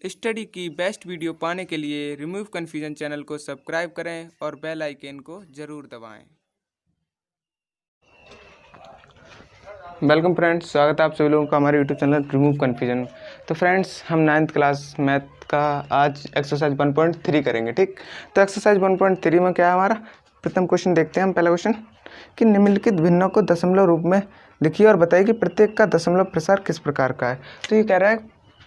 Study की best video पाने के लिए रिमूव कन्फ्यूजन चैनल को सब्सक्राइब करें और बेल आइकन को ज़रूर दबाएं। वेलकम फ्रेंड्स, स्वागत है आप सभी लोगों का हमारे यूट्यूब चैनल रिमूव कन्फ्यूजन। तो फ्रेंड्स, हम 9th क्लास मैथ का आज एक्सरसाइज 1.3 करेंगे। ठीक, तो एक्सरसाइज 1.3 में क्या है हमारा प्रथम क्वेश्चन देखते हैं हम। पहला क्वेश्चन कि निम्नलिखित भिन्नों को दशमलव रूप में लिखिए और बताइए कि प्रत्येक का दशमलव प्रसार किस प्रकार का है। तो ये कह रहा है,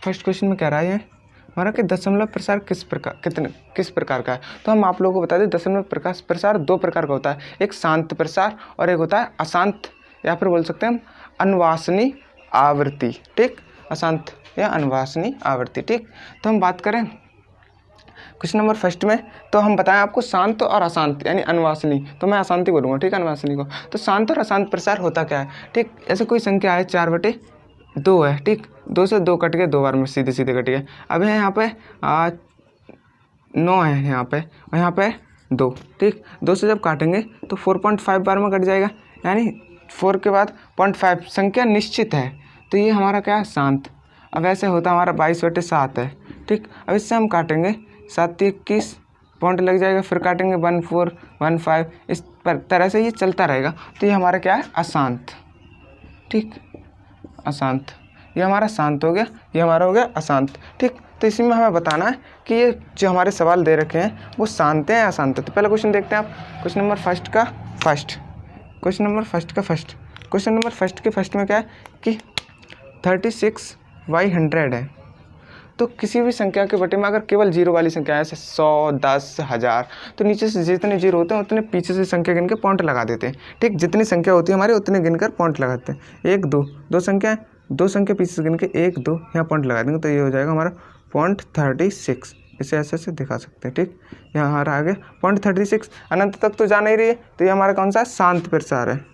फर्स्ट क्वेश्चन में कह रहा है हमारा कि दशमलव प्रसार किस प्रकार का है। तो हम आप लोगों को बता दें, दशमलव प्रसार दो प्रकार का होता है, एक शांत प्रसार और एक होता है अशांत, या फिर बोल सकते हैं हम अनुवासनी आवृत्ति। ठीक, अशांत या अनुवासनी आवृत्ति। ठीक, तो हम बात करें क्वेश्चन नंबर फर्स्ट में, तो हम बताएं आपको शांत और अशांत यानी अनुवासनी, तो मैं अशांति बोलूँगा। ठीक, अनुवासनी को। तो शांत और अशांत प्रसार होता क्या है। ठीक, ऐसे कोई संख्या है 4/2 है। ठीक, 2 से 2 कट गए, 2 बार में सीधे सीधे कट गए। अब है यहाँ पे 9 है यहाँ पे, और यहाँ पे 2। ठीक, 2 से जब काटेंगे तो 4.5 बार में कट जाएगा, यानी 4 के बाद 0.5 संख्या निश्चित है, तो ये हमारा क्या है, शांत। अब ऐसे होता हमारा 22/7 है। ठीक, अब इससे हम काटेंगे 7 21 पॉइंट लग जाएगा, फिर काटेंगे 1 4 1 5, इस तरह से ये चलता रहेगा। तो ये हमारा क्या है, अशांत। ठीक, अशांत, ये हमारा शांत हो गया, ये हमारा हो गया अशांत। ठीक, तो इसी में हमें बताना है कि ये जो हमारे सवाल दे रखे हैं वो शांत हैं या अशांत है। तो पहला क्वेश्चन देखते हैं आप, क्वेश्चन नंबर फर्स्ट का फर्स्ट के फर्स्ट में क्या है कि 36/100 है। तो किसी भी संख्या के बटे में अगर केवल जीरो वाली संख्या है, जैसे 100 10 1000, तो नीचे से जितने जीरो होते हैं उतने पीछे से संख्या गिन के पॉइंट लगा देते हैं। ठीक, जितनी संख्या होती है हमारी उतने गिनकर पॉइंट लगाते हैं। 1 2 दो संख्या है, 2 संख्या पीछे से गिन के 1 2 यहाँ पॉइंट लगा देंगे, तो ये हो जाएगा हमारा 0.36। इसे ऐसे ऐसे दिखा सकते हैं। ठीक, यहाँ हमारा आ गया 0.36। अनंत तक तो जा नहीं रही है, तो ये हमारा कौन सा है, शांत प्रसार है,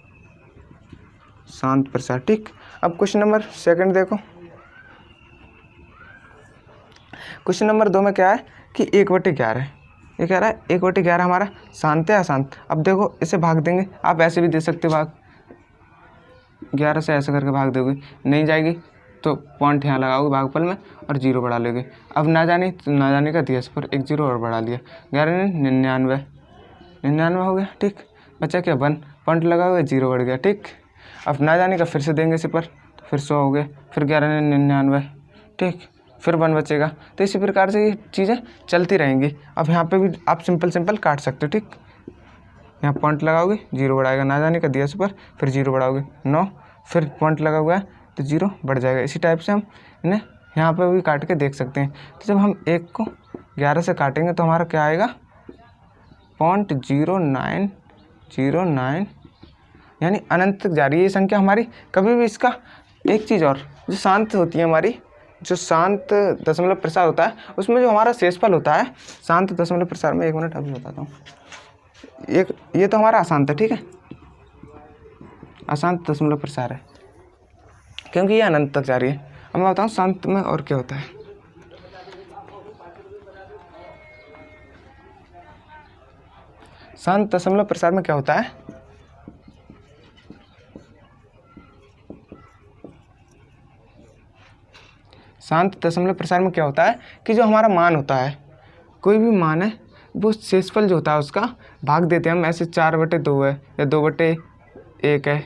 शांत प्रसार। ठीक, अब क्वेश्चन नंबर सेकंड देखो। क्वेश्चन नंबर 2 में क्या है कि 1/11, ये कह रहा है 1/11 हमारा शांत है अशांत। अब देखो इसे भाग देंगे, आप ऐसे भी दे सकते हो भाग, 11 से ऐसे करके भाग दोगे, नहीं जाएगी तो पॉइंट यहाँ लगाओगे भागफल में और 0 बढ़ा लोगे। अब ना जाने तो ना जाने का दिया, इस पर 1 0 और बढ़ा लिया, 11 99 हो गया। ठीक, बचा क्या 1, पॉइंट लगाओगे 0 बढ़ गया। ठीक, अब ना जाने का फिर से देंगे इसे पर, तो फिर 100 हो गया, फिर 11 99। ठीक, फिर 1 बचेगा। तो इसी प्रकार से ये चीज़ें चलती रहेंगी। अब यहाँ पे भी आप सिंपल काट सकते हो। ठीक, यहाँ पॉइंट लगाओगे 0 बढ़ाएगा, ना जाने का दिया इस पर, फिर 0 बढ़ाओगे 9, फिर पॉइंट लगा हुआ है तो 0 बढ़ जाएगा। इसी टाइप से हम इन्हें यहाँ पे भी काट के देख सकते हैं। तो जब हम 1 को 11 से काटेंगे तो हमारा क्या आएगा, 0.0909, यानी अनंत तक जा रही है ये संख्या हमारी। कभी भी इसका एक चीज़ और, जो शांत होती है हमारी, जो शांत दशमलव प्रसार होता है उसमें जो हमारा शेषफल होता है शांत दशमलव प्रसार में, 1 मिनट अभी बताता हूँ। ये तो हमारा अशांत है। ठीक है, अशांत दशमलव प्रसार है क्योंकि ये अनंत तक जा रही है। अब मैं बताऊँ शांत में और क्या होता है। शांत दशमलव प्रसार में क्या होता है, शांत दशमलव प्रसार में क्या होता है कि जो हमारा मान होता है, कोई भी मान है, वो शेषफल जो होता है उसका भाग देते हैं हम। ऐसे 4/2 है या 2/1 है,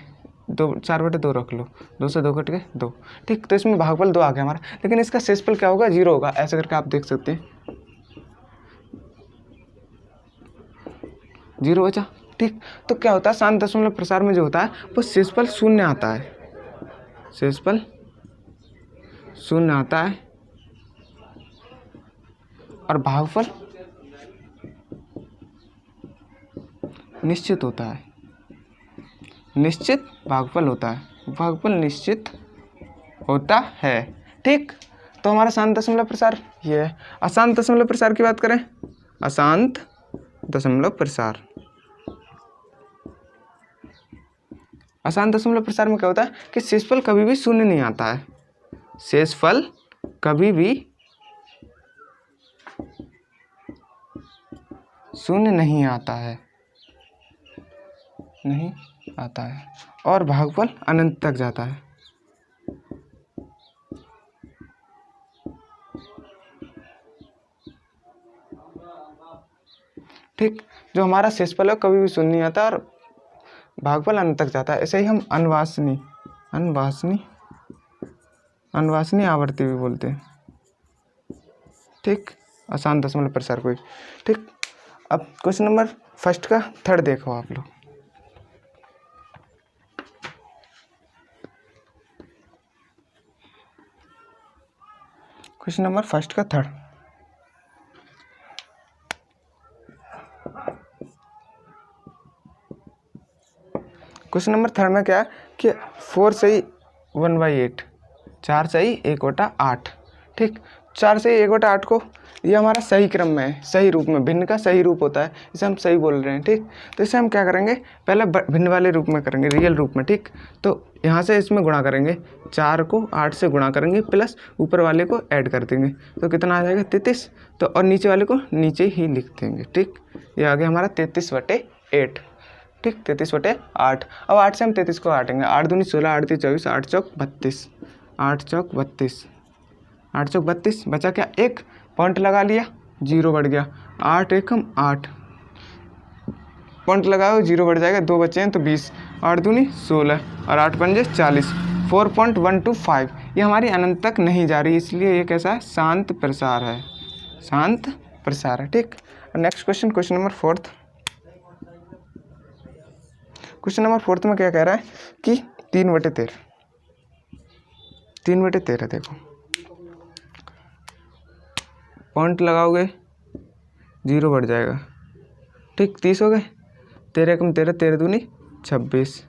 4/2 रख लो, 2 से 2 कट गए 2। ठीक, तो इसमें भागफल 2 आ गया हमारा, लेकिन इसका शेषफल क्या होगा, 0 होगा। ऐसे करके आप देख सकते हैं, 0 बचा। ठीक, तो क्या होता है शांत दशमलव प्रसार में जो होता है वो शेषफल 0 आता है, शेषफल 0 आता है और भागफल निश्चित होता है, निश्चित भागफल होता है, भागफल निश्चित होता है। ठीक, तो हमारा शांत दशमलव प्रसार ये है। अशांत दशमलव प्रसार की बात करें, अशांत दशमलव प्रसार, अशांत दशमलव प्रसार में क्या होता है कि शेषफल कभी भी 0 नहीं आता है, शेषफल कभी भी 0 नहीं आता है, नहीं आता है, और भागफल अनंत तक जाता है। ठीक। जो हमारा शेषफल है कभी भी शून्य नहीं आता और भागफल अनंत तक जाता है। ऐसे ही हम अनवासनीय आवर्ती भी बोलते हैं, ठीक, आसान दशमलव प्रसार को, ठीक। अब क्वेश्चन नंबर फर्स्ट का थर्ड देखो आप लोग। क्वेश्चन नंबर फर्स्ट का थर्ड, क्वेश्चन नंबर थर्ड में क्या है कि 4 सही 1/8, 4 सही 1/8, ठीक। 4 सही 1/8 को ये हमारा सही क्रम में है, सही रूप में, भिन्न का सही रूप होता है, इसे हम सही बोल रहे हैं, ठीक। तो इसे हम क्या करेंगे, पहले भिन्न वाले रूप में करेंगे, रियल रूप में, ठीक। तो यहाँ से इसमें गुणा करेंगे, 4 को 8 से गुणा करेंगे प्लस ऊपर वाले को ऐड कर देंगे, तो कितना आ जाएगा 33। तो और नीचे वाले को नीचे ही लिख देंगे, ठीक। ये आ गया हमारा 33/8, ठीक, 33/8। अब 8 से हम 33 को काटेंगे, 8 दूनी 16, 8 तीन 24, 8 चौक 32, 8 चौक 32, 8 चौक 32, बचा क्या, एक पॉइंट लगा लिया, 0 बढ़ गया, 8 एकम 8, पॉइंट लगाओ 0 बढ़ जाएगा, 2 बचे हैं तो 20, 8 दूनी 16 और 8 पंजे 40, 4.125। ये हमारी अनंत तक नहीं जा रही, इसलिए ये कैसा है, शांत प्रसार है, शांत प्रसार है, ठीक। Next question, question number fourth. Question number fourth में क्या कह रहा है कि 3/13, 3/13 देखो, पॉइंट लगाओगे 0 बढ़ जाएगा, ठीक, 30 हो गए, 13 एकम 13, 13 दूनी 26,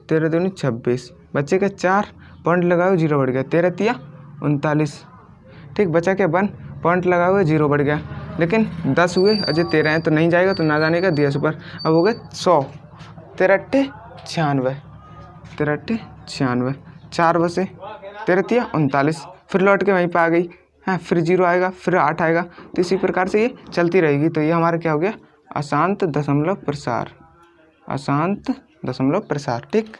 13 दूनी 26, बच्चे का 4, पॉइंट लगाओ 0 बढ़ गया, 13 तिया 39, ठीक। बचा क्या 1, पॉइंट लगाओगे 0 बढ़ गया, लेकिन 10 हुए, अजय 13 हैं तो नहीं जाएगा, तो ना जाने का दिया सुपर। अब हो गए 100, 13 अट्ठे 96, 13 अट्ठे 96, 4 बसे, 13 तिया 39, फिर लौट के वहीं पे आ गई, हाँ, फिर 0 आएगा, फिर 8 आएगा, तो इसी प्रकार से ये चलती रहेगी। तो ये हमारा क्या हो गया, अशांत दशमलव प्रसार, अशांत दशमलव प्रसार, ठीक।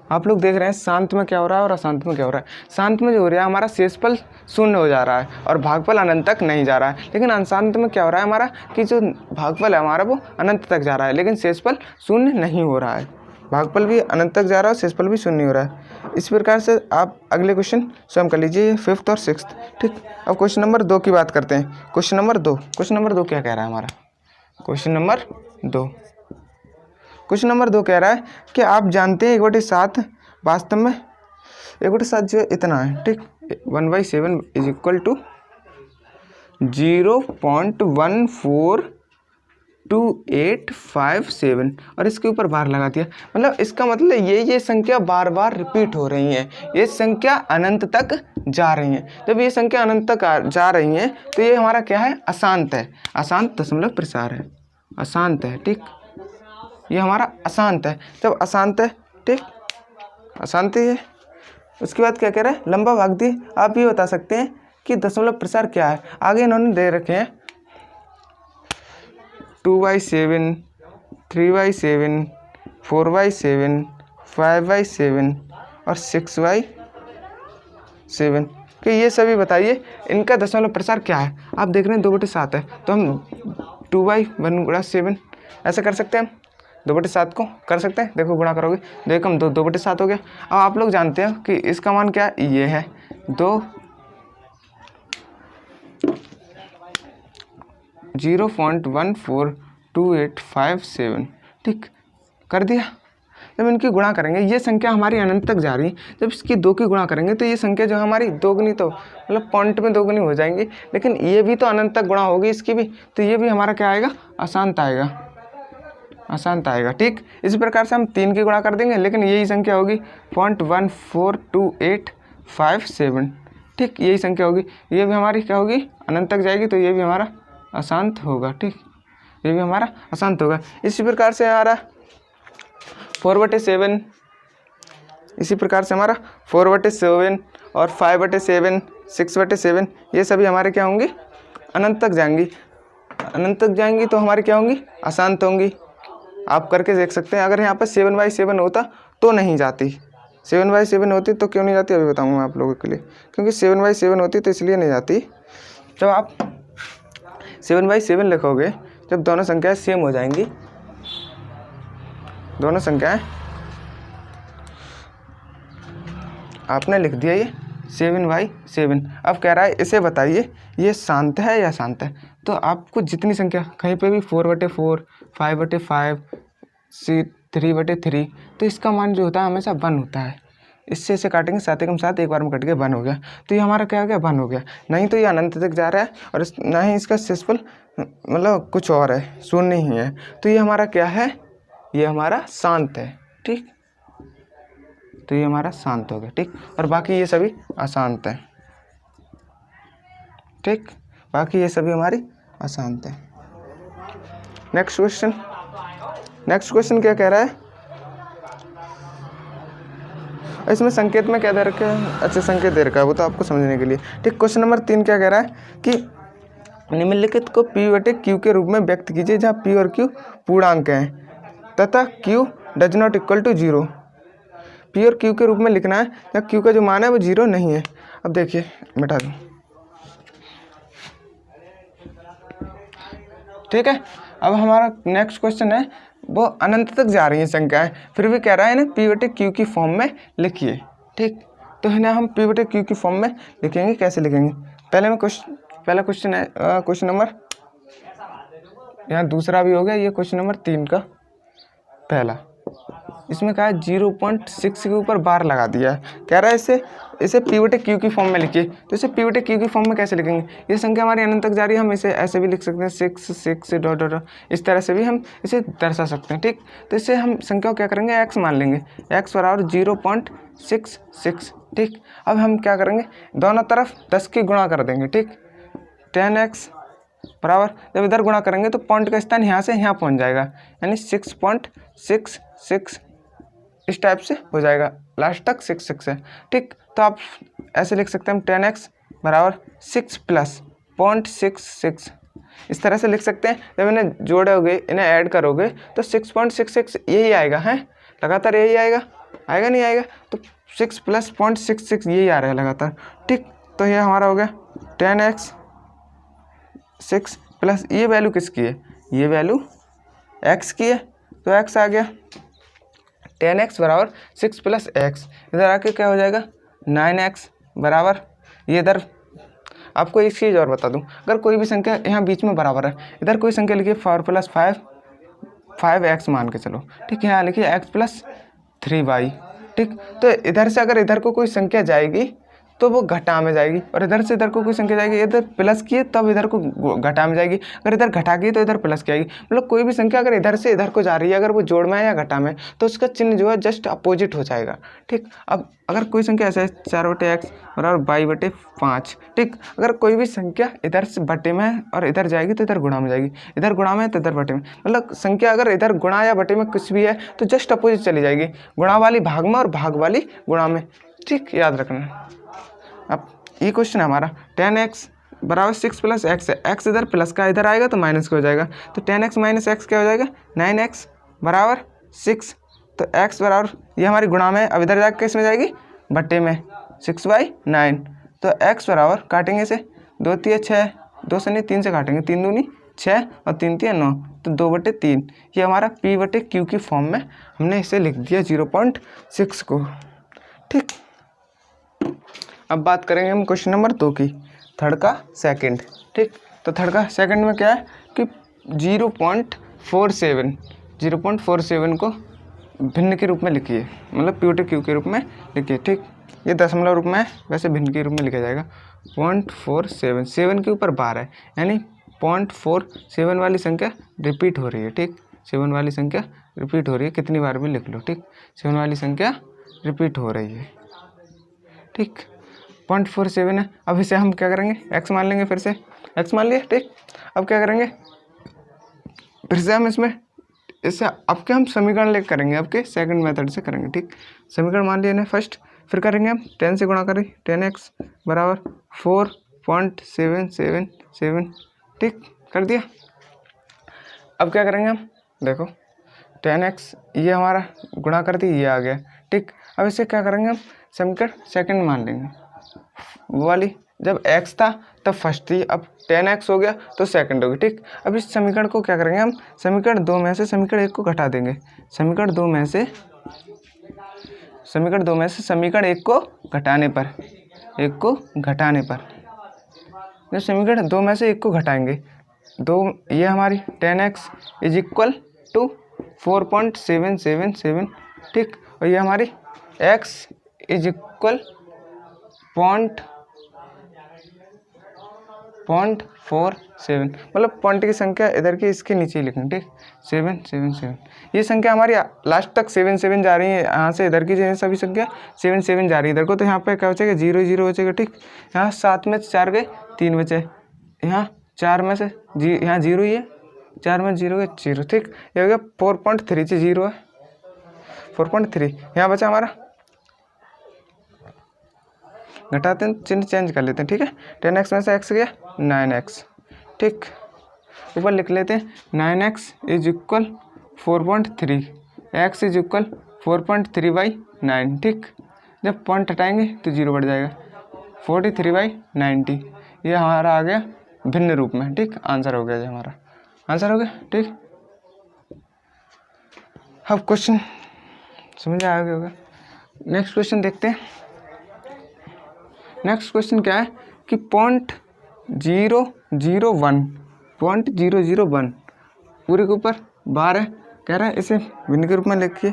आप लोग देख रहे हैं शांत में क्या हो रहा है और अशांत में क्या हो रहा है। शांत में जो हो रहा है हमारा शेषफल शून्य हो जा रहा है और भागफल अनंत तक नहीं जा रहा है, लेकिन अशांत में क्या हो रहा है हमारा कि जो भागफल है हमारा वो अनंत तक जा रहा है, लेकिन शेषफल शून्य नहीं हो रहा है, भागफल भी अनंत तक जा रहा है और शेषफल भी शून्य हो रहा है। इस प्रकार से आप अगले क्वेश्चन स्वयं कर लीजिए, 5th और 6th, ठीक। अब क्वेश्चन नंबर 2 की बात करते हैं। क्वेश्चन नंबर 2, क्वेश्चन नंबर 2 क्या कह रहा है हमारा, क्वेश्चन नंबर 2, क्वेश्चन नंबर 2 कह रहा है कि आप जानते हैं 1/7 वास्तव में 1/7 जो है इतना है, ठीक। 1/7 इज इक्वल टू 0.142857 और इसके ऊपर बार लगा दिया, मतलब इसका मतलब ये संख्या बार बार रिपीट हो रही हैं, ये संख्या अनंत तक जा रही हैं। जब ये संख्या अनंत तक जा रही हैं तो ये हमारा क्या है, अशांत है, अशांत दशमलव प्रसार है, अशांत है, ठीक। ये हमारा अशांत है, जब अशांत है, ठीक, अशांति है। उसके बाद क्या कह रहा है, लंबा भाग दी। आप ये बता सकते हैं कि दशमलव प्रसार क्या है। आगे इन्होंने दे रखे हैं 2/7, 3/7, 4/7, 5/7 और 6/7 कि ये सभी बताइए इनका दशमलव प्रसार क्या है। आप देख रहे हैं 2/7 है, तो हम 2/1/7 ऐसे कर सकते हैं, हम 2/7 को कर सकते हैं। देखो गुणा करोगे, देखो हम 2/7 हो गया। अब आप लोग जानते हैं कि इसका मान क्या है, ये है 0.142857, ठीक, कर दिया। जब इनकी गुणा करेंगे, ये संख्या हमारी अनंत तक जा रही है, जब इसकी 2 की गुणा करेंगे तो ये संख्या जो हमारी दोगुनी, तो मतलब पॉइंट में दोगुनी हो जाएंगी, लेकिन ये भी तो अनंत तक गुणा होगी इसकी भी, तो ये भी हमारा क्या आएगा, अशांत आएगा, अशांत आएगा, ठीक। इस प्रकार से हम 3 की गुणा कर देंगे, लेकिन यही संख्या होगी 0.142857, ठीक, यही संख्या होगी। ये भी हमारी क्या होगी, अनंत तक जाएगी, तो ये भी हमारा अशांत होगा, ठीक, ये भी हमारा अशांत होगा। इसी प्रकार से हमारा 4/7, इसी प्रकार से हमारा 4/7 और 5/7, 6/7 ये सभी हमारे क्या होंगे, अनंत तक जाएंगी, अनंत तक जाएंगी तो हमारी क्या होंगी, अशांत होंगी। आप करके देख सकते हैं, अगर यहाँ पर 7/7 होता तो नहीं जाती, 7/7 होती तो क्यों नहीं जाती अभी बताऊँगा आप लोगों के लिए, क्योंकि 7/7 होती तो इसलिए नहीं जाती। जब आप 7/7 लिखोगे, जब दोनों संख्याएं सेम हो जाएंगी, दोनों संख्याएं आपने लिख दिया ये 7/7। अब कह रहा है इसे बताइए ये शांत है या शांत है। तो आपको जितनी संख्या कहीं पे भी 4/4, 5/5, 3/3, तो इसका मान जो होता है हमेशा 1 होता है। इससे इसे काटेंगे 7 एकम 7, एक बार में कट के 1 हो गया। तो ये हमारा क्या हो गया, 1 हो गया। नहीं तो ये अनंत तक जा रहा है और ना ही इसका शेषफल मतलब कुछ और है, शून्य ही है। तो ये हमारा क्या है, ये हमारा शांत है। ठीक, तो ये हमारा शांत हो गया। ठीक, और बाकी ये सभी अशांत है। ठीक, बाकी ये सभी हमारी अशांत है। नेक्स्ट क्वेश्चन क्या कह रहा है, इसमें संकेत में क्या दे रखा है, अच्छा संकेत दे रखा है, वो तो आपको समझने के लिए। ठीक, क्वेश्चन नंबर 3 क्या कह रहा है कि निम्नलिखित को P/Q के रूप में व्यक्त कीजिए जहाँ P और Q पूर्णांक हैं तथा Q does not equal to 0। P और Q के रूप में लिखना है या Q का जो मान है वो 0 नहीं है। अब देखिए मिटा दूँ, ठीक है। अब हमारा नेक्स्ट क्वेश्चन है, वो अनंत तक जा रही है संख्याएं, फिर भी कह रहा है ना P/Q की फॉर्म में लिखिए। ठीक, तो है ना हम P/Q की फॉर्म में लिखेंगे। कैसे लिखेंगे, पहला क्वेश्चन है क्वेश्चन नंबर, यहाँ दूसरा भी हो गया, ये क्वेश्चन नंबर 3 का पहला। इसमें कहा है 0.6 के ऊपर बार लगा दिया है, कह रहा है इसे P/Q की फॉर्म में लिखिए। तो इसे P/Q की फॉर्म में कैसे लिखेंगे, ये संख्या हमारी अनंत तक जा रही है, हम इसे ऐसे भी लिख सकते हैं 6 डॉट डॉट, इस तरह से भी हम इसे दर्शा सकते हैं। ठीक, तो इससे हम संख्या को क्या करेंगे, x मान लेंगे, x बराबर 0.66। ठीक, अब हम क्या करेंगे, दोनों तरफ 10 की गुणा कर देंगे। ठीक, 10x बराबर, जब इधर गुणा करेंगे तो पॉइंट का स्थान यहाँ से यहाँ पहुँच जाएगा, यानी 6.66 इस टाइप से हो जाएगा, लास्ट तक 6 है। ठीक, तो आप ऐसे लिख सकते हैं 10x बराबर 6 प्लस 0.66, इस तरह से लिख सकते हैं। जब इन्हें जोड़ोगे, इन्हें ऐड करोगे तो 6.66 यही आएगा, है लगातार यही आएगा नहीं आएगा, तो 6 प्लस 0.66 यही आ रहा है लगातार। ठीक, तो ये हमारा हो गया 10x 6 प्लस, ये वैल्यू किसकी है, ये वैल्यू x की है, तो x आ गया 10x बराबर 6 प्लस x, इधर आके क्या हो जाएगा 9x बराबर, ये इधर आपको एक चीज़ और बता दूं, अगर कोई भी संख्या यहाँ बीच में बराबर है, इधर कोई संख्या लिखिए 4 + 5x मान के चलो। ठीक है, यहाँ लिखिए x + 3y। ठीक, तो इधर से अगर इधर को कोई संख्या जाएगी तो वो घटा में जाएगी, और इधर से इधर को कोई संख्या जाएगी, इधर प्लस की है तब इधर को घटा में जाएगी, अगर इधर घटा की तो इधर प्लस की आएगी। मतलब कोई भी संख्या अगर इधर से इधर को जा रही है, अगर वो जोड़ में है या घटा में, तो उसका चिन्ह जो है जस्ट अपोजिट हो जाएगा। ठीक, अब अगर कोई संख्या ऐसा है 4/x बराबर 22/5। ठीक, अगर कोई भी संख्या इधर से बटे में है और इधर जाएगी तो इधर गुणा में जाएगी, इधर गुणा में है तो इधर बटे में, मतलब संख्या अगर इधर गुणा या बटे में कुछ भी है तो जस्ट अपोजिट चली जाएगी, गुणा वाली भाग में और भाग वाली गुणा में। ठीक, याद रखना। अब ये क्वेश्चन है हमारा 10x बराबर 6 प्लस x है, x इधर प्लस का इधर आएगा तो माइनस का हो जाएगा, तो 10x माइनस x क्या हो जाएगा 9x बराबर 6। तो x बराबर, ये हमारी गुणा में, अब इधर जाकर किस में जाएगी, बट्टे में, 6/9। तो x बराबर काटेंगे इसे, 2 3 6, 2 से नहीं 3 से काटेंगे, 3 दूनी 6 और 3 3 9, तो 2/3। ये हमारा P/Q की फॉर्म में हमने इसे लिख दिया 0.6 को। ठीक, अब बात करेंगे हम क्वेश्चन नंबर 2 की, थर्ड का सेकंड। ठीक, तो थर्ड का सेकंड में क्या है कि 0.47 को भिन्न के रूप में लिखिए, मतलब P/Q के रूप में लिखिए। ठीक, ये दशमलव रूप में है, वैसे भिन्न के रूप में लिखा जाएगा। 0.47, 7 के ऊपर बार है, यानी 0.47 वाली संख्या रिपीट हो रही है। ठीक, 7 वाली संख्या रिपीट हो रही है, कितनी बार भी लिख लो। ठीक, 7 वाली संख्या रिपीट हो रही है। ठीक, 0.47 है। अब इसे हम क्या करेंगे, x मान लेंगे, फिर से x मान लिया। ठीक, अब क्या करेंगे, फिर से हम इससे अब क्या हम समीकरण लेकर करेंगे, आपके सेकंड मेथड से करेंगे। ठीक, समीकरण मान लिया ना फर्स्ट, फिर करेंगे हम 10 से गुणा करें, 10x बराबर 4.777। ठीक, कर दिया। अब क्या करेंगे हम, देखो 10x ये हमारा गुणा कर दी, ये आ गया, ठीक। अब इसे क्या करेंगे हम, समीकरण सेकंड मान लेंगे। वो वाली जब x था तब फर्स्ट थी, अब 10x हो गया तो सेकंड होगी, ठीक। अब इस समीकरण को क्या करेंगे हम, समीकरण 2 में से समीकरण 1 को घटा देंगे। समीकरण 2 में से समीकरण 1 को घटाने पर, जब समीकरण 2 में से 1 को घटाएंगे, ये हमारी 10x इज इक्वल टू 4.777, ठीक। और ये हमारी x इज इक्वल 0.47, मतलब पॉइंट की संख्या इधर की इसके नीचे ही लिखेंगे, ठीक। 777 ये संख्या हमारी लास्ट तक 7 जा रही है, यहाँ से इधर की जो सभी संख्या 7 जा रही है इधर को, तो यहाँ पे क्या बचेगा, 0 0 बचेगा, ठीक। यहाँ 7 में 4 गए, 3 बचे, यहाँ 4 में से यहाँ 0 ही है, 4 में 0 गए 0, ठीक। ये हो गया 4.3 से 0 है 4.3। यहाँ बचा हमारा, घटाते हैं चिन्ह चेंज कर लेते हैं, ठीक है। 10x में से x गया 9x, ठीक। ऊपर लिख लेते हैं 9x is equal 4.3, x is equal 4.3/9, ठीक। जब पॉइंट हटाएंगे तो 0 बढ़ जाएगा, 43/90। ये हमारा आ गया भिन्न रूप में, ठीक। आंसर हो गया, ये हमारा आंसर हो गया, ठीक। अब क्वेश्चन समझ आ गया होगा। नेक्स्ट क्वेश्चन देखते हैं। नेक्स्ट क्वेश्चन क्या है कि 0.001 पूरे के ऊपर बार है, कह रहा है इसे भिन्न के रूप में लिखिए।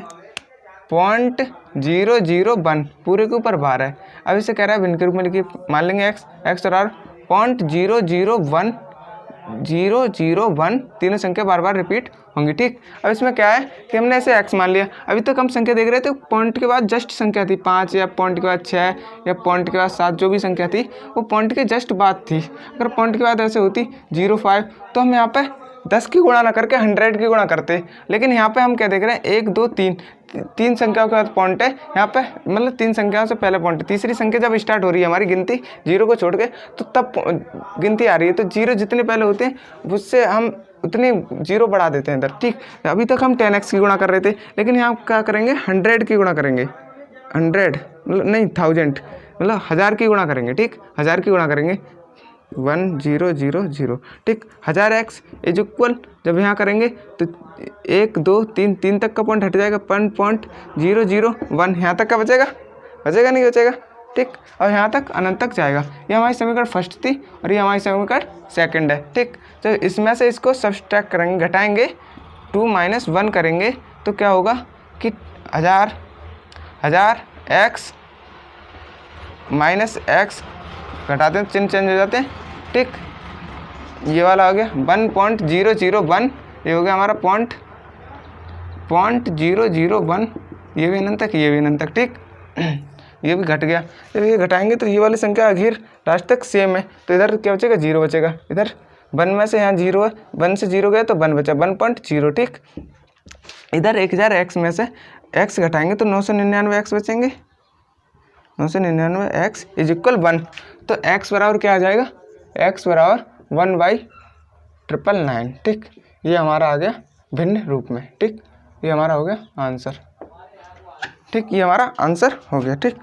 0.001 पूरे के ऊपर बार है, अब इसे कह रहा है भिन्न के रूप में लिखिए। मान लेंगे x और r 0.001 तीनों संख्या बार बार रिपीट होंगी, ठीक। अब इसमें क्या है कि हमने ऐसे x मान लिया, अभी तक हम संख्या देख रहे थे, पॉइंट के बाद जस्ट संख्या थी 5 या पॉइंट के बाद 6 या पॉइंट के बाद 7, जो भी संख्या थी वो पॉइंट के जस्ट बाद थी। अगर पॉइंट के बाद ऐसे होती 0.5 तो हम यहाँ पे 10 की गुणा ना करके 100 की गुणा करते, लेकिन यहाँ पे हम क्या देख रहे हैं 1 2 3 संख्याओं के बाद पॉइंट है यहाँ पे, मतलब 3 संख्याओं से पहले पॉइंट है। तीसरी संख्या जब स्टार्ट हो रही है हमारी गिनती 0 को छोड़ के, तो तब गिनती आ रही है, तो 0 जितने पहले होते हैं उससे हम उतनी 0 बढ़ा देते हैं इधर, ठीक। अभी तक हम 10x की गुणा कर रहे थे, लेकिन यहाँ क्या करेंगे 100 की गुणा करेंगे, 100 मतलब नहीं 1000 मतलब 1000 की गुणा करेंगे, ठीक। 1000 की गुणा करेंगे 1000, ठीक। 1000x इज इक्वल, जब यहाँ करेंगे तो 1 2 3 तक का पॉइंट हट जाएगा, 1.001 यहाँ तक का बचेगा नहीं बचेगा, ठीक। और यहाँ तक अनंत तक जाएगा। ये हमारी समीकरण फर्स्ट थी और ये हमारी समीकरण सेकंड है, ठीक। तो इसमें से इसको सब्सट्रैक्ट करेंगे, घटाएंगे, 2 - 1 करेंगे तो क्या होगा कि 1000 x माइनस x घटाते हैं, चिन्ह चेंज हो जाते हैं, ठीक। ये वाला हो गया 1.001, ये हो गया हमारा 0.001, ये भी अनंत तक, ये भी अनंत तक, ठीक। ये भी घट गया, जब ये घटाएंगे तो ये वाली संख्या आखिर लास्ट तक सेम है, तो इधर क्या बचेगा 0 बचेगा, इधर 1 में से यहाँ 0 है, 1 से 0 गया तो 1 बचा, 1.0, ठीक। इधर 1000x में से x घटाएंगे तो 999x बचेंगे, 999x इज इक्वल 1, तो x बराबर क्या आ जाएगा, x बराबर 1/999, ठीक। ये हमारा आ गया भिन्न रूप में, ठीक। ये हमारा हो गया आंसर, ठीक। ये हमारा आंसर हो गया, ठीक।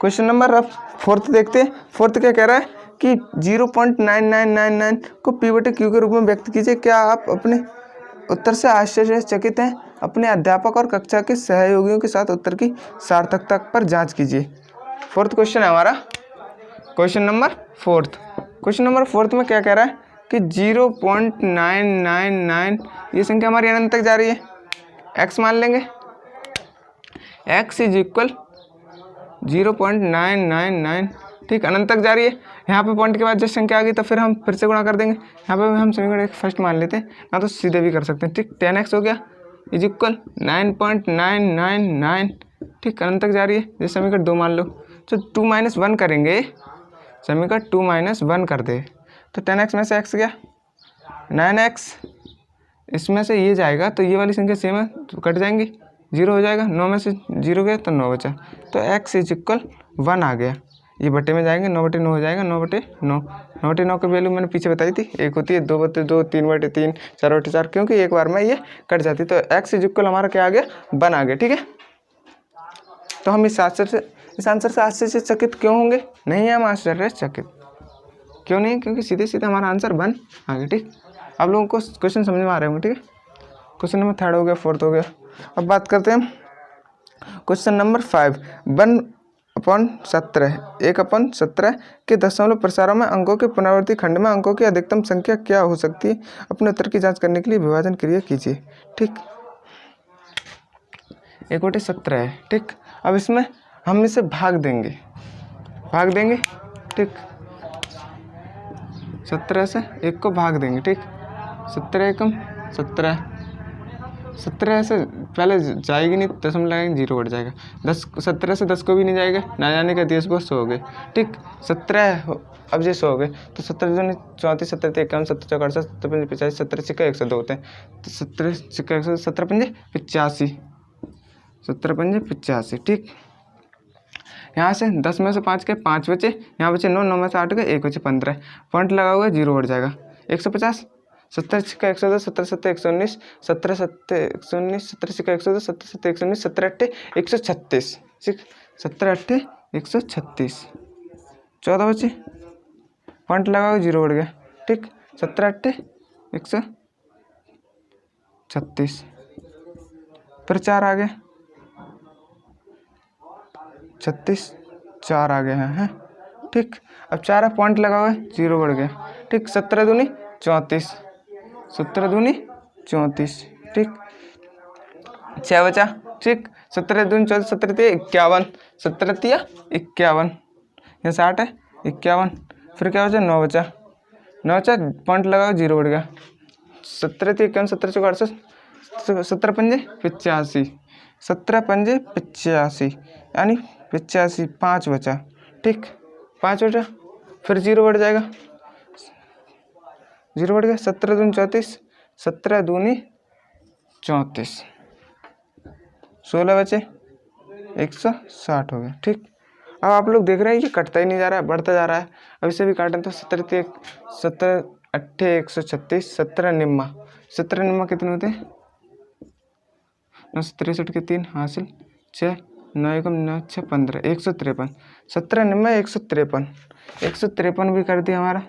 क्वेश्चन नंबर अब 4th देखते हैं। 4th क्या कह रहा है कि 0.9999 को P/Q के रूप में व्यक्त कीजिए। क्या आप अपने उत्तर से आश्चर्यचकित हैं? अपने अध्यापक और कक्षा के सहयोगियों के साथ उत्तर की सार्थकता पर जांच कीजिए। 4th क्वेश्चन है हमारा, question number 4th। Question number 4th में क्या कह रहा है कि 0.999 ये संख्या हमारी अनंत तक जा रही है, x मान लेंगे, x इज इक्वल 0.999, ठीक। अनंत तक जा रही है, यहाँ पे पॉइंट के बाद जब संख्या आ गई तो फिर हम फिर से गुणा कर देंगे। यहाँ पे हम समीकरण एक फर्स्ट मान लेते हैं, ना तो सीधे भी कर सकते हैं, ठीक। 10x हो गया इज इक्वल 9.999, ठीक। अनंत तक जा रही है, जैसे समीकरण 2 मान लो, तो 2 - 1 करेंगे, समीकरण 2 - 1 कर दे तो 10x में से x गया 9x, इसमें से ये जाएगा तो ये वाली संख्या सेम है तो कट जाएंगी, 0 हो जाएगा, 9 में से 0 गया तो 9 बचा, तो x इज इक्वल 1 आ गया। ये बटे में जाएंगे, 9/9 हो जाएगा, 9/9। 9/9 की वैल्यू मैंने पीछे बताई थी, 1 होती है, 2/2, 3/3, 4/4, क्योंकि एक बार में ये कट जाती है। तो x इक्वल हमारा क्या आ गया, 1 आ गया। ठीक है, तो हम इस आंसर से आश्चर्यचकित क्यों होंगे? नहीं है हम आश्चर्यचकित, क्यों नहीं? क्योंकि सीधे सीधे हमारा आंसर 1 आ गया। ठीक, आप लोगों को क्वेश्चन समझ में आ रहे होंगे। ठीक है, क्वेश्चन नंबर 3 हो गया, 4 हो गया। अब बात करते हैं क्वेश्चन नंबर 5। 1/17 1/17 के दशमलव प्रसारों में अंकों के पुनरावर्ती खंड में अंकों की अधिकतम संख्या क्या हो सकती है? अपने उत्तर की जांच करने के लिए विभाजन क्रिया कीजिए। ठीक, 1/17 है। ठीक, अब इसमें हम इसे भाग देंगे। ठीक, 17 से 1 को भाग देंगे। ठीक, 17 एकम 17, 17 से पहले जाएगी नहीं, दशमलव लगाएंगे, 0 बढ़ जाएगा। 17 से 10 को भी नहीं जाएगा, ना जाने का 10 को 100 हो गए। ठीक, 17 अब ये 100 हो गए, तो 17 दूनी 34, 17 51, 17 चौका 68, 17 पंजे 85, 17 छिक्का 102 होते हैं। तो 17 छिक्का 100, 17 पंजे 85, 17 पंजे 85। ठीक, यहाँ से 10 में से 5 के 5 बचे, यहाँ बचे 9, 9 में से 8 के 1 बचे 15, पॉइंट लगा हुआ है, 0 बढ़ जाएगा। 150, 17 छिक्का 110, 17 7 119, 17 7 119, 17 छिक्का 110, 17 7 119, 17 8 136। ठीक, 17 8 136, 14 बचे, पॉइंट लगा हुआ, 0 बढ़ गया। ठीक, 17 8 136, फिर 4 आ गया, 36, 4 आ गए हैं। ठीक, अब 4 पॉइंट लगा हुआ है, 0 बढ़ गया। ठीक, 17 दूनी 34, 17 दूनी 34। ठीक, 6 बचा। ठीक, 17 दूनी 34, 17 तिया 51, 17 तिया 51, यहाँ 60 है 51, फिर क्या बचा, 9 बचा, 9 बचा, पॉइंट लगाओ, 0 बढ़ गया। 17 तिया 51, 17 चौका 68, 17 पंजे 85, 17 पंजे 85, यानी 85, 5 बचा। ठीक, 5 बचा, फिर 0 बढ़ जाएगा, 0 बढ़ गया। 17 दूनी 34, 17 दूनी 34, 16 बचे, 160 हो गया। ठीक, अब आप लोग देख रहे हैं ये कटता ही नहीं जा रहा है, बढ़ता जा रहा है। अब इसे भी काटें तो 17 8 136, 17 निम्मा, 17 निम्मा कितने होते हैं? 963 के 3 हासिल 6, 9 एकम 9 6 15, 153, 17 निम्मा 153, 153 भी कर दिया हमारा।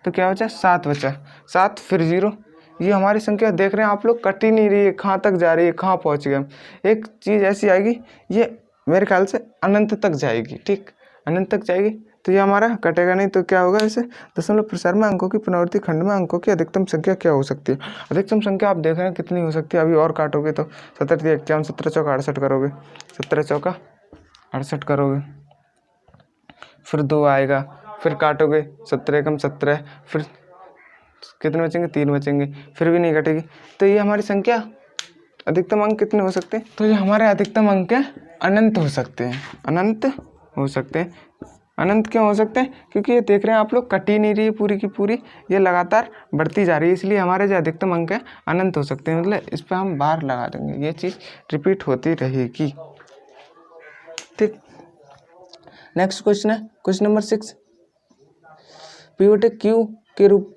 तो क्या बचा, 7 बचा, 7 फिर 0। ये हमारी संख्या देख रहे हैं आप लोग, कट ही नहीं रही है, कहाँ तक जा रही है, कहाँ पहुँच गए हम। एक चीज़ ऐसी आएगी, ये मेरे ख्याल से अनंत तक जाएगी। ठीक, अनंत तक जाएगी, तो ये हमारा कटेगा नहीं। तो क्या होगा, इसे दशमलव प्रसार में अंकों की पुनरावर्ती खंड में अंकों की अधिकतम संख्या क्या हो सकती है? अधिकतम संख्या आप देख रहे हैं कितनी हो सकती है। अभी और काटोगे तो 17 51, 17 चौका 68 करोगे, 17 चौका 68 करोगे, फिर 2 आएगा, फिर काटोगे, 17 एकम 17, फिर कितने बचेंगे, 3 बचेंगे, फिर भी नहीं कटेगी। तो ये हमारी संख्या अधिकतम अंक कितने हो सकते हैं? तो ये हमारे अधिकतम अंक अनंत हो सकते हैं, अनंत हो सकते हैं। अनंत क्यों हो सकते हैं? क्योंकि ये देख रहे हैं आप लोग, कट ही नहीं रही है पूरी की पूरी, ये लगातार बढ़ती जा रही है, इसलिए हमारे जो अधिकतम अंक है अनंत हो सकते हैं। मतलब इस पर हम बार लगा देंगे, ये चीज़ रिपीट होती रहेगी। ठीक, नेक्स्ट क्वेश्चन है क्वेश्चन नंबर 6। P/Q के रूप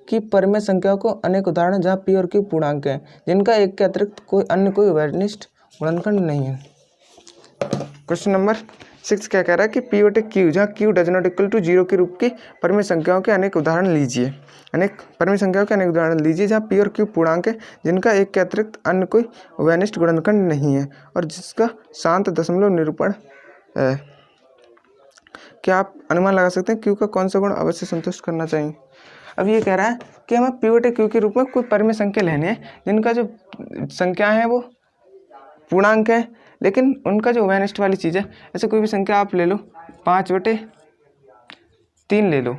की परिमेय संख्याओं को अनेक उदाहरण जहाँ P और Q पूर्णांक हैं, जिनका एक के अतिरिक्त कोई वैनिष्ठ गुणनखंड नहीं है। क्वेश्चन नंबर 6 क्या कह रहा है कि P/Q जहाँ Q does not equal to 0 के रूप की परिमेय संख्याओं के अनेक उदाहरण लीजिए। अनेक परिमेय संख्याओं के अनेक उदाहरण लीजिए जहाँ P और Q पूर्णांक है, जिनका एक के अतिरिक्त अन्य कोई वैनिष्ठ गुणनखंड नहीं है और जिसका शांत दशमलव निरूपण है। क्या आप अनुमान लगा सकते हैं Q का कौन सा गुण अवश्य संतुष्ट करना चाहिए? अब ये कह रहा है कि हमें P/Q के रूप में कोई परिमेय संख्या लेनी है, जिनका जो संख्या है वो पूर्णांक है, लेकिन उनका जो वैनिष्ठ वाली चीज़ है, ऐसे कोई भी संख्या आप ले लो, 5/3 ले लो।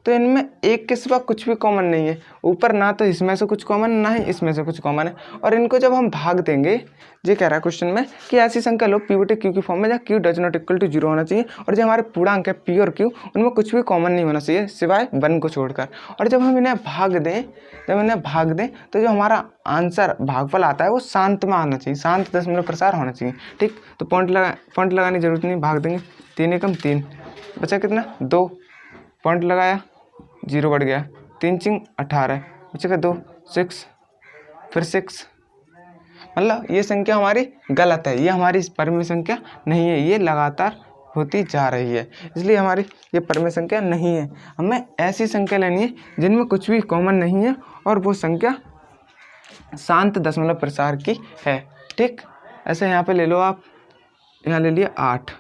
तो इनमें एक के सिवा कुछ भी कॉमन नहीं है, ऊपर ना तो इसमें से कुछ कॉमन ना ही इसमें से कुछ कॉमन है। और इनको जब हम भाग देंगे, ये कह रहा है क्वेश्चन में कि ऐसी संख्या लो पी बटे क्यू की फॉर्म में जहाँ Q does not equal to 0 होना चाहिए, और जो हमारे पूर्णांक है पी और क्यू उनमें कुछ भी कॉमन नहीं होना चाहिए सिवाय 1 को छोड़कर। और जब हम इन्हें भाग दें तो जो हमारा आंसर भागफल आता है वो शांत में आना चाहिए, शांत दशमलव प्रसार होना चाहिए। ठीक, तो पॉइंट लगाने की जरूरत नहीं, भाग देंगे 3 एकम 3, बचा कितना 2, पॉइंट लगाया 0 बढ़ गया, 3 चिंग 18, बचेगा 2, 6, फिर 6, मतलब ये संख्या हमारी गलत है, ये हमारी परमेय संख्या नहीं है, ये लगातार होती जा रही है, इसलिए हमारी ये परमेय संख्या नहीं है। हमें ऐसी संख्या लेनी है जिनमें कुछ भी कॉमन नहीं है और वो संख्या शांत दशमलव प्रसार की है। ठीक, ऐसे यहाँ पे ले लो आप, यहाँ ले लिए 8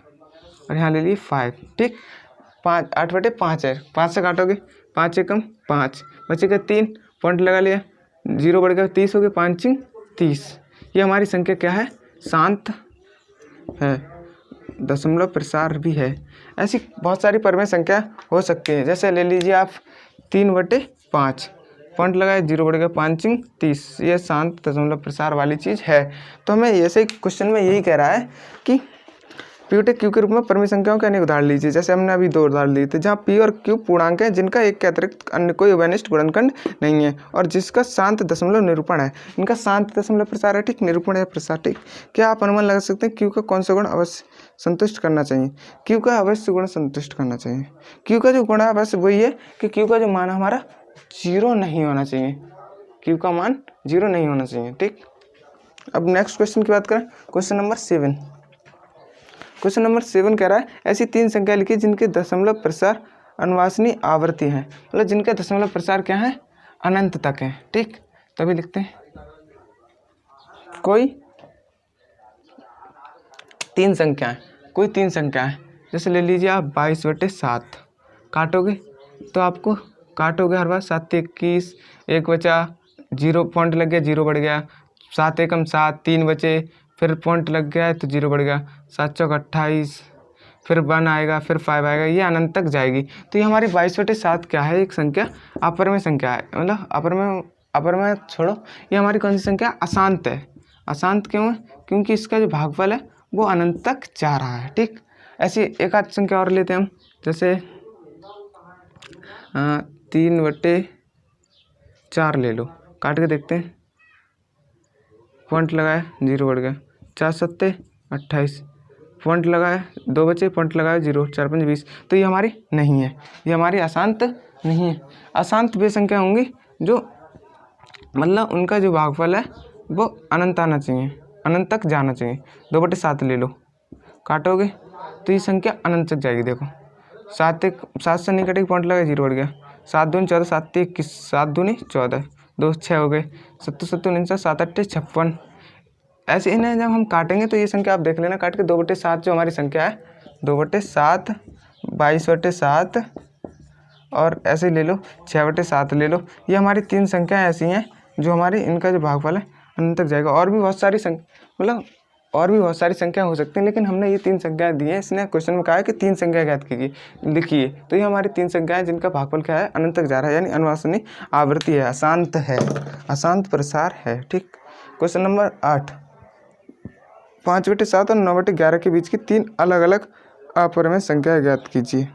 और यहाँ ले लिए 5। ठीक, 8 बटे 5 है, 5 से काटोगे 5 एकम 5, बचेगा 3, पॉइंट लगा लिया 0 बढ़ गया 30 हो गया, 5 चिंग 30। ये हमारी संख्या क्या है, शांत है, दशमलव प्रसार भी है। ऐसी बहुत सारी परमेय संख्या हो सकती है, जैसे ले लीजिए आप 3 बटे 5, पॉइंट लगाए 0 बढ़ गया 5 चिंग 30, ये शांत दशमलव प्रसार वाली चीज़ है। तो हमें ऐसे क्वेश्चन में यही कह रहा है कि पी बटे क्यू के रूप में परमेय संख्याओं के अनेक उदाहरण लीजिए, जैसे हमने अभी 2 उदाहरण लिए थे, जहाँ पी और क्यू पूर्णांक है जिनका एक के अतिरिक्त अन्य कोई उभयनिष्ठ गुणनखंड नहीं है और जिसका शांत दशमलव निरूपण है। इनका शांत दशमलव प्रसार है, ठीक, निरूपण है प्रसार। ठीक, क्या आप अनुमान लगा सकते हैं क्यू का कौन सा गुण अवश्य संतुष्ट करना चाहिए? क्यू का अवश्य गुण संतुष्ट करना चाहिए। क्यू का जो गुण है अवश्य वही है कि क्यू का जो मान हमारा 0 नहीं होना चाहिए, क्यू का मान 0 नहीं होना चाहिए। ठीक, अब नेक्स्ट क्वेश्चन की बात करें, क्वेश्चन नंबर 7। क्वेश्चन नंबर 7 कह रहा है ऐसी 3 संख्या लिखी जिनके दशमलव प्रसार अनुवासनीय आवृत्ति है, मतलब जिनका दशमलव प्रसार क्या है, अनंत तक है। ठीक, तभी लिखते हैं कोई 3 संख्याएं, जैसे ले लीजिए आप 22 बटे 7, काटोगे तो आपको काटोगे हर बार 7 21, 1 बचा 0, पॉइंट लग गया 0 बढ़ गया, 7 एकम 7, 3 बचे, फिर पॉइंट लग गया है तो 0 बढ़ गया, 7 चौक 28, फिर 1 आएगा, फिर 5 आएगा, ये अनंत तक जाएगी। तो ये हमारी 22 बटे 7 क्या है, एक संख्या अपरमेय संख्या है, मतलब अपरमेय छोड़ो, ये हमारी कौन सी संख्या, अशांत है। अशांत क्यों है, क्योंकि इसका जो भागफल है वो अनंत तक जा रहा है। ठीक, ऐसी एक आध संख्या और लेते हैं हम, जैसे 3 बटे 4 ले लो, काट के देखते हैं, पॉइंट लगाया 0 बढ़ गया, 4 सत्ते 28, पॉइंट लगाया 2 बचे, पॉइंट लगाया 0, 4 5 20। तो ये हमारी नहीं है, ये हमारी अशांत नहीं है। अशांत वे संख्या होंगी जो मतलब उनका जो भागफल है वो अनंत आना चाहिए, अनंत तक जाना चाहिए। 2 बटे 7 ले लो, काटोगे तो ये संख्या अनंत तक जाएगी। देखो 7 से नहीं कटेगी, पॉइंट लगाया 0 बढ़ गया, 7 दूनी 14, 7 21, 7 दूनी 14, 2 6 हो गए, 7 7 49, 7 8 56। ऐसे इन्हें जब हम काटेंगे तो ये संख्या आप देख लेना काट के, 2 बटे 7 जो हमारी संख्या है, 2 बटे 7, 22 बटे 7 और ऐसे ले लो 6 बटे 7 ले लो। ये हमारी 3 संख्याएँ ऐसी हैं जो हमारी इनका जो भागफल है अनंत तक जाएगा। और भी बहुत सारी संख्या हो सकती हैं, लेकिन हमने ये 3 संख्याएँ दी हैं। इसने क्वेश्चन में कहा है कि 3 संख्या ज्ञात कीजिए, लिखिए। तो ये हमारी 3 संख्याएँ जिनका भागफल क्या है, अनंत तक जा रहा है, यानी अनुवासनीय आवृत्ति है, अशांत है, अशांत प्रसार है। ठीक, क्वेश्चन नंबर 8, 5 बटे 7 और 9 बटे 11 के बीच की 3 अलग अलग अपरमेय संख्या ज्ञात कीजिए।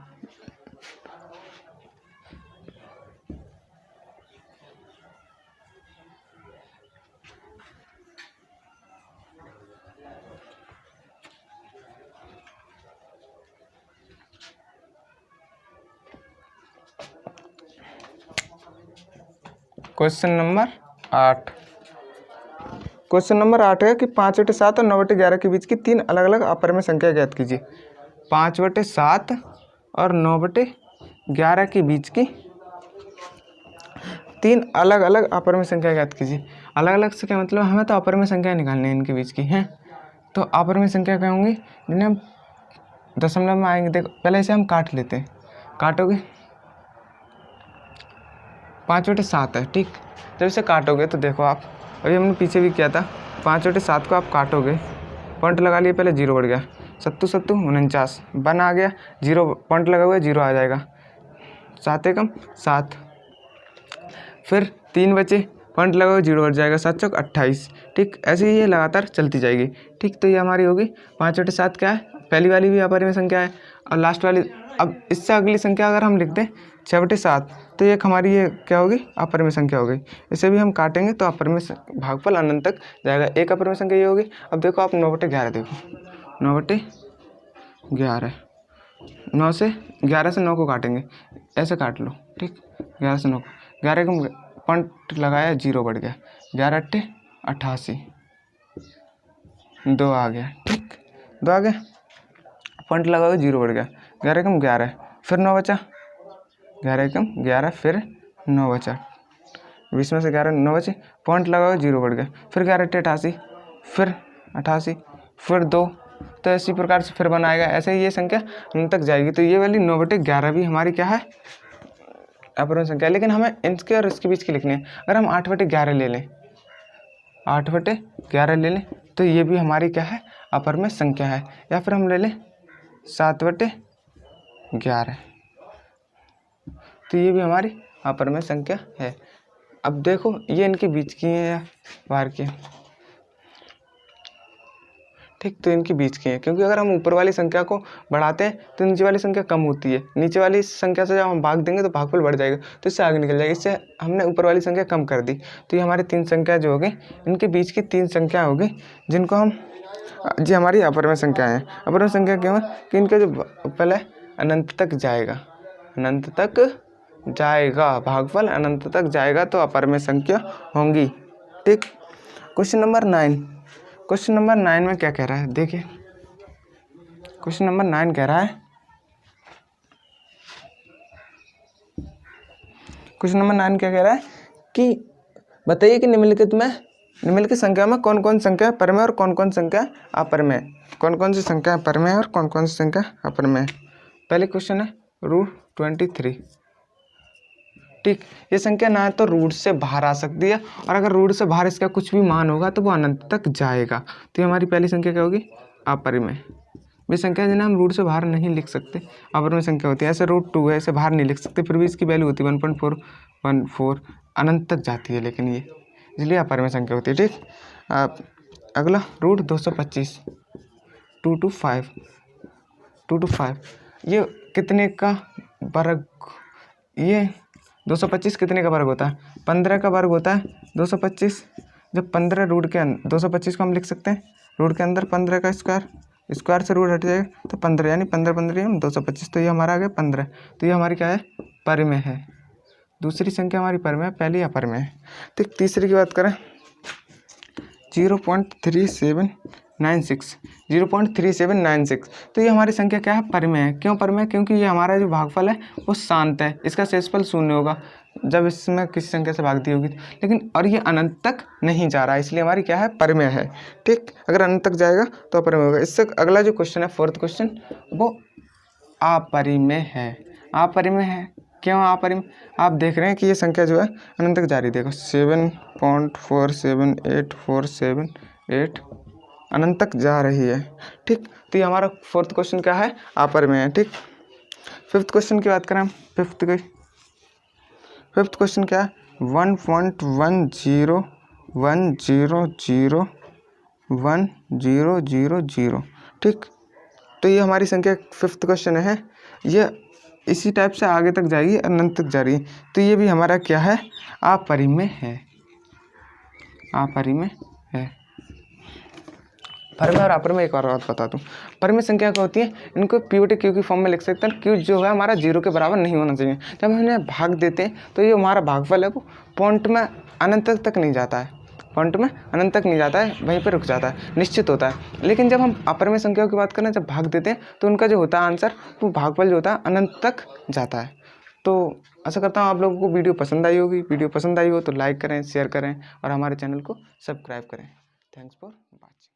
क्वेश्चन नंबर 8, क्वेश्चन नंबर 8 है कि 5 बटे 7 और 9 बटे 11 के बीच की 3 अलग अलग अपरमेय संख्या ज्ञात कीजिए। 5 बटे 7 और 9 बटे 11 के बीच की 3 अलग अलग अपरमेय संख्या ज्ञात कीजिए। अलग अलग से क्या मतलब, हमें तो अपरमेय संख्या निकालनी है इनके बीच की हैं। तो अपरमेय संख्या क्या होंगी, जिन्हें हम दशमलव में आएंगे। देखो पहले इसे हम काट लेते हैं, काटोगे 5 बटे 7 है। ठीक, जब इसे काटोगे तो देखो आप, अभी हमने पीछे भी किया था, 5 बटे 7 को आप काटोगे, पॉइंट लगा लिए, पहले 0 बढ़ गया, 7 7 49, 1 आ गया, 0 पॉइंट लगा हुआ है 0 आ जाएगा, 7 एकम 7, फिर 3 बचे, पॉइंट लगाओ, 0 बढ़ जाएगा, 7 चौक 28। ठीक, ऐसे ही ये लगातार चलती जाएगी। ठीक, तो ये हमारी होगी 5/7 क्या है, पहली वाली भी अपरिमेय संख्या है और लास्ट वाली। अब इससे अगली संख्या अगर हम लिख दें 6/7, तो एक हमारी ये क्या होगी, अपरिमेय संख्या हो गई। इसे भी हम काटेंगे तो अपरिमेय भागफल अनंत तक जाएगा। एक अपरिमेय संख्या ये होगी। अब देखो आप 9/11 देखो, 9/11, 9 से 11 से 9 को काटेंगे, ऐसे काट लो। ठीक, 11 से 9 को, 11 को पॉइंट लगाया, 0 बढ़ गया, 11 × 88, 2 आ गया। ठीक, 2 आ गया, पॉइंट लगाओ, 0 बढ़ गया, 11 × 11, फिर 9 बचा, 11 × 11, फिर 9 बचा, 20 में से 11 9 बचे, पॉइंट लगाओ, 0 बढ़ गया, फिर 11 × 88, फिर 88, फिर 2। तो इसी प्रकार से फिर बनाएगा, ऐसे ही ये संख्या अनंत तक जाएगी। तो ये वाली 9/11 भी हमारी क्या है, अपरिमेय संख्या है। लेकिन हमें इसके और इसके बीच की लिखनी है। अगर हम 8/11 ले लें, 8/11 ले लें, तो ये भी हमारी क्या है, अपरिमेय संख्या है। या फिर हम ले लें 7/11, तो ये भी हमारी अपरिमेय संख्या है। अब देखो ये इनके बीच की है या बाहर की है। ठीक, तो इनके बीच की है, क्योंकि अगर हम ऊपर वाली संख्या को बढ़ाते हैं तो नीचे वाली संख्या कम होती है। नीचे वाली संख्या से जब हम भाग देंगे तो भागफल बढ़ जाएगा, तो इससे आगे निकल जाएगा। इससे हमने ऊपर वाली संख्या कम कर दी। तो ये हमारी 3 संख्या जो होगी, इनके बीच की 3 संख्या होगी, जिनको हम जी हमारी अपरिमेय संख्या है। अपरिमेय संख्या क्यों है कि इनका जो पहले अनंत तक जाएगा, अनंत तक जाएगा, भागफल अनंत तक जाएगा, तो अपरिमेय संख्या होंगी। ठीक, क्वेश्चन नंबर 9, क्वेश्चन नंबर 9 में क्या कह रहा है, देखिए क्वेश्चन नंबर 9 कह रहा है, क्वेश्चन नंबर 9 क्या कह रहा है कि बताइए कि निम्नलिखित संख्या में कौन कौन संख्या परमेय और कौन कौन संख्या अपरिमेय, कौन कौन सी संख्या परमेय और कौन कौन सी संख्या अपरिमेय। पहले क्वेश्चन है √23। ठीक, ये संख्या ना तो रूट से बाहर आ सकती है, और अगर रूट से बाहर इसका कुछ भी मान होगा तो वो अनंत तक जाएगा। तो ये हमारी पहली संख्या क्या होगी, अपरिमेय। वे संख्या जिन्हें हम रूट से बाहर नहीं लिख सकते, अपरिमेय संख्या होती है। ऐसे √2 है, इसे बाहर नहीं लिख सकते, फिर भी इसकी वैल्यू होती है 1.414, अनंत तक जाती है, लेकिन ये इसलिए अपरिमेय संख्या होती है। ठीक, अगला √225, 225, ये कितने का वर्ग, ये 225 कितने का वर्ग होता है, 15 का वर्ग होता है 225। जब 15 रूट के 225 को हम लिख सकते हैं रूट के अंदर 15 का स्क्वायर से रूट हट जाएगा तो 15, यानी 15 हम 225, तो ये हमारा आ गया 15। तो ये हमारी क्या है, परिमेय है। दूसरी संख्या हमारी परिमेय, पहली अपरिमेय है। तो तीसरी की बात करें 0.3796, 0.3796, तो ये हमारी संख्या क्या है, परिमेय है। क्यों परिमेय, क्योंकि ये हमारा जो भागफल है वो शांत है, इसका शेषफल 0 होगा जब इसमें किसी संख्या से भाग दी होगी, लेकिन और ये अनंत तक नहीं जा रहा है, इसलिए हमारी क्या है, परिमेय है। ठीक, अगर अनंत तक जाएगा तो अपरिमेय होगा। इससे अगला जो क्वेश्चन है, 4th क्वेश्चन, वो अपरिमेय है। अपरिमेय है, क्यों अपरिमेय, आप देख रहे हैं कि ये संख्या जो है अनंत तक जा रही है। देखो 7.47847 अनंत तक जा रही है। ठीक, तो ये हमारा 4th क्वेश्चन क्या है, अपरिमेय है। ठीक, 5th क्वेश्चन की बात करें हम, 5th क्वेश्चन क्या है, 1.11001001000। ठीक, तो ये हमारी संख्या 5th क्वेश्चन है, ये इसी टाइप से आगे तक जाएगी, अनंत तक जा रही है। तो ये भी हमारा क्या है, अपरिमेय है, अपरिमेय है। परिमेय और अपरिमेय एक और बात बता दूं, परिमेय संख्या क्या होती है, इनको P/Q की फॉर्म में लिख सकते हैं। Q जो है हमारा 0 के बराबर नहीं होना चाहिए। जब हम इन्हें भाग देते हैं तो ये हमारा भागफल है वो पॉइंट में अनंत तक नहीं जाता है, पॉइंट में अनंत तक नहीं जाता है, वहीं पर रुक जाता है, निश्चित होता है। लेकिन जब हम अपरिमेय संख्याओं की बात करें, जब भाग देते हैं तो उनका जो होता है आंसर, वो भागफल जो होता है अनंत तक जाता है। तो आशा करता हूँ आप लोगों को वीडियो पसंद आई होगी। वीडियो पसंद आई हो तो लाइक करें, शेयर करें और हमारे चैनल को सब्सक्राइब करें। Thanks for watching.